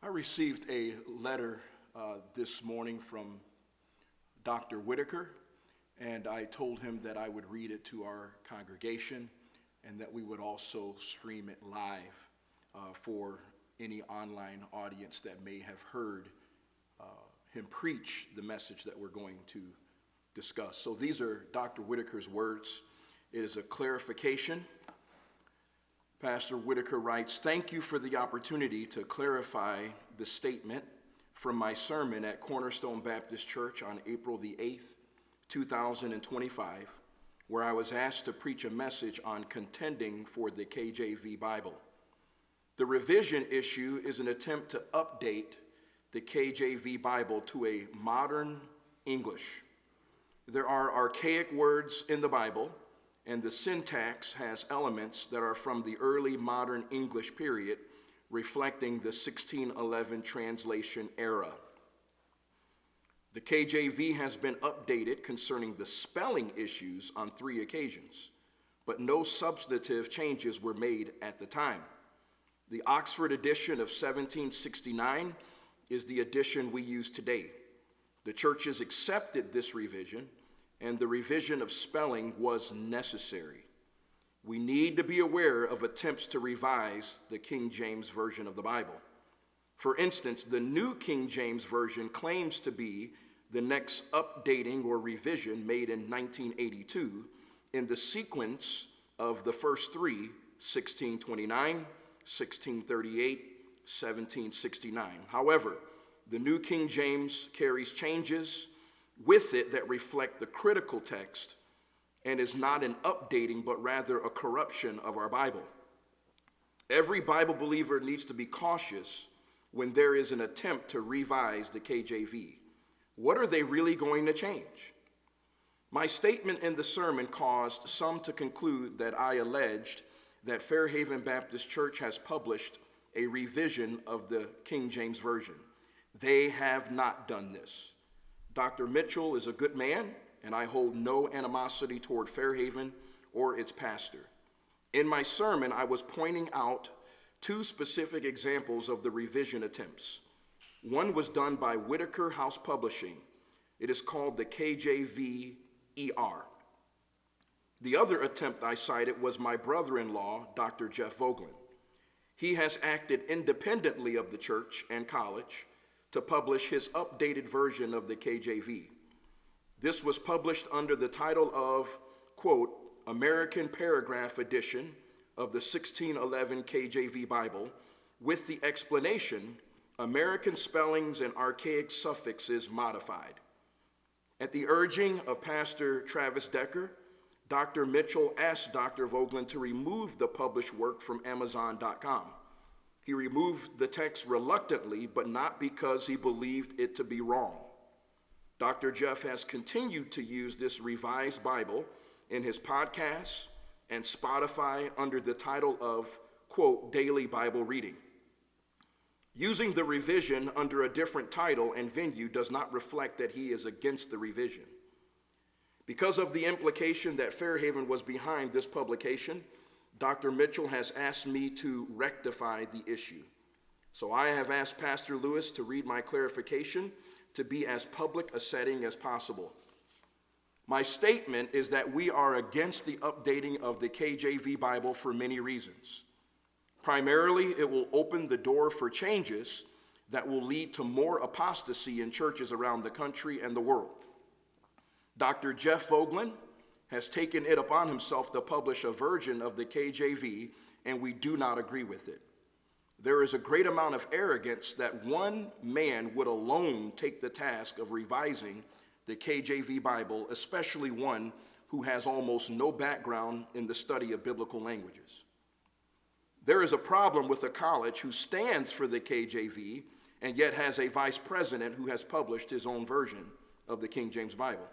I received a letter this morning from Dr. Whitaker, and I told him that I would read it to our congregation and that we would also stream it live for any online audience that may have heard him preach the message that we're going to discuss. So these are Dr. Whitaker's words. It is a clarification. Pastor Whitaker writes, "Thank you for the opportunity to clarify the statement from my sermon at Cornerstone Baptist Church on April the 8th, 2025, where I was asked to preach a message on contending for the KJV Bible. The revision issue is an attempt to update the KJV Bible to a modern English. There are archaic words in the Bible, and the syntax has elements that are from the early modern English period, reflecting the 1611 translation era. The KJV has been updated concerning the spelling issues on 3 occasions, but no substantive changes were made at the time. The Oxford edition of 1769 is the edition we use today. The churches accepted this revision, and the revision of spelling was necessary. We need to be aware of attempts to revise the King James Version of the Bible. For instance, the New King James Version claims to be the next updating or revision made in 1982 in the sequence of the first 3, 1629, 1638, 1769. However, the New King James carries changes with it that reflect the critical text and is not an updating, but rather a corruption of our Bible. Every Bible believer needs to be cautious when there is an attempt to revise the KJV. What are they really going to change? My statement in the sermon caused some to conclude that I alleged that Fairhaven Baptist Church has published a revision of the King James Version. They have not done this. Dr. Mitchell is a good man, and I hold no animosity toward Fairhaven or its pastor. In my sermon, I was pointing out 2 specific examples of the revision attempts. One was done by Whitaker House Publishing. It is called the KJV ER. The other attempt I cited was my brother-in-law, Dr. Jeff Vogelin. He has acted independently of the church and college to publish his updated version of the KJV. This was published under the title of, quote, American Paragraph Edition of the 1611 KJV Bible, with the explanation, American spellings and archaic suffixes modified. At the urging of Pastor Travis Decker, Dr. Mitchell asked Dr. Vogelin to remove the published work from Amazon.com. He removed the text reluctantly, but not because he believed it to be wrong. Dr. Jeff has continued to use this revised Bible in his podcasts and Spotify under the title of, quote, Daily Bible Reading. Using the revision under a different title and venue does not reflect that he is against the revision. Because of the implication that Fairhaven was behind this publication, Dr. Mitchell has asked me to rectify the issue. So I have asked Pastor Lewis to read my clarification to be as public a setting as possible. My statement is that we are against the updating of the KJV Bible for many reasons. Primarily, it will open the door for changes that will lead to more apostasy in churches around the country and the world. Dr. Jeff Vogelin has taken it upon himself to publish a version of the KJV, and we do not agree with it. There is a great amount of arrogance that one man would alone take the task of revising the KJV Bible, especially one who has almost no background in the study of biblical languages. There is a problem with a college who stands for the KJV and yet has a vice president who has published his own version of the King James Bible.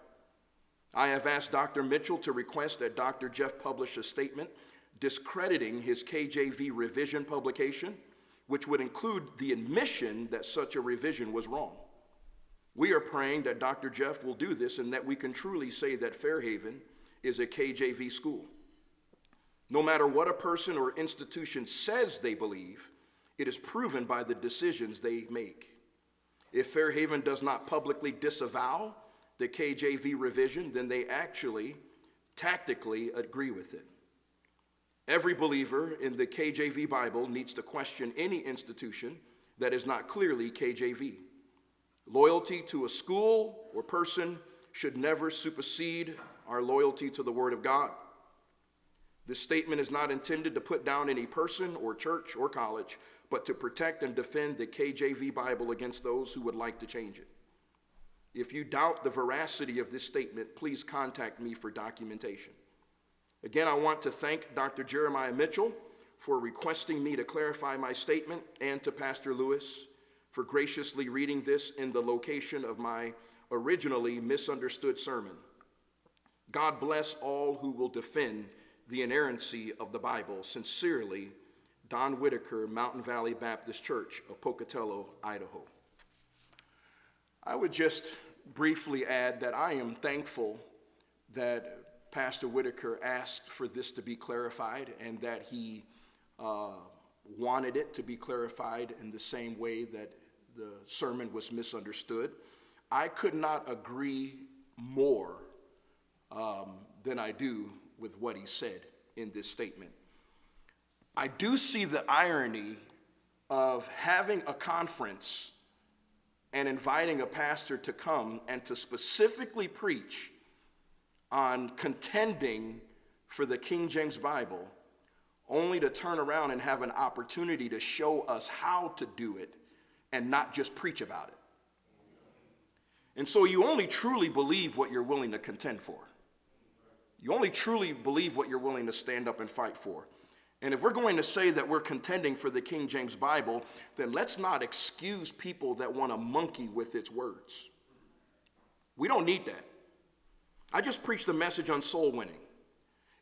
I have asked Dr. Mitchell to request that Dr. Jeff publish a statement discrediting his KJV revision publication, which would include the admission that such a revision was wrong. We are praying that Dr. Jeff will do this and that we can truly say that Fairhaven is a KJV school. No matter what a person or institution says they believe, It is proven by the decisions they make. If Fairhaven does not publicly disavow the KJV revision, then they actually tactically agree with it. Every believer in the KJV Bible needs to question any institution that is not clearly KJV. Loyalty to a school or person should never supersede our loyalty to the Word of God. This statement is not intended to put down any person or church or college, but to protect and defend the KJV Bible against those who would like to change it. If you doubt the veracity of this statement, please contact me for documentation. Again, I want to thank Dr. Jeremiah Mitchell for requesting me to clarify my statement, and to Pastor Lewis for graciously reading this in the location of my originally misunderstood sermon. God bless all who will defend the inerrancy of the Bible. Sincerely, Don Whitaker, Mountain Valley Baptist Church of Pocatello, Idaho. I would just briefly add that I am thankful that Pastor Whitaker asked for this to be clarified, and that he wanted it to be clarified in the same way that the sermon was misunderstood. I could not agree more than I do with what he said in this statement. I do see the irony of having a conference and inviting a pastor to come and to specifically preach on contending for the King James Bible, only to turn around and have an opportunity to show us how to do it and not just preach about it. And so you only truly believe what you're willing to contend for. You only truly believe what you're willing to stand up and fight for. And if we're going to say that we're contending for the King James Bible, then let's not excuse people that want to monkey with its words. We don't need that. I just preached a message on soul winning.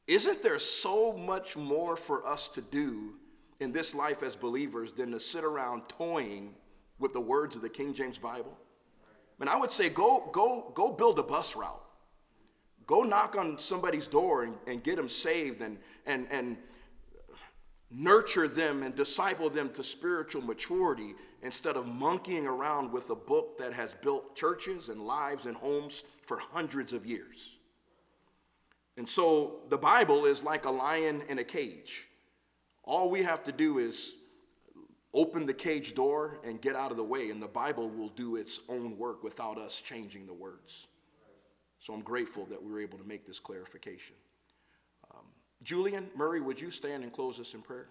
Isn't there so much more for us to do in this life as believers than to sit around toying with the words of the King James Bible? And I would say go build a bus route. Go knock on somebody's door and get them saved and nurture them and disciple them to spiritual maturity, instead of monkeying around with a book that has built churches and lives and homes for hundreds of years. And so the Bible is like a lion in a cage. All we have to do is open the cage door and get out of the way, and the Bible will do its own work without us changing the words. So I'm grateful that we were able to make this clarification. Julian Murray, would you stand and close us in prayer?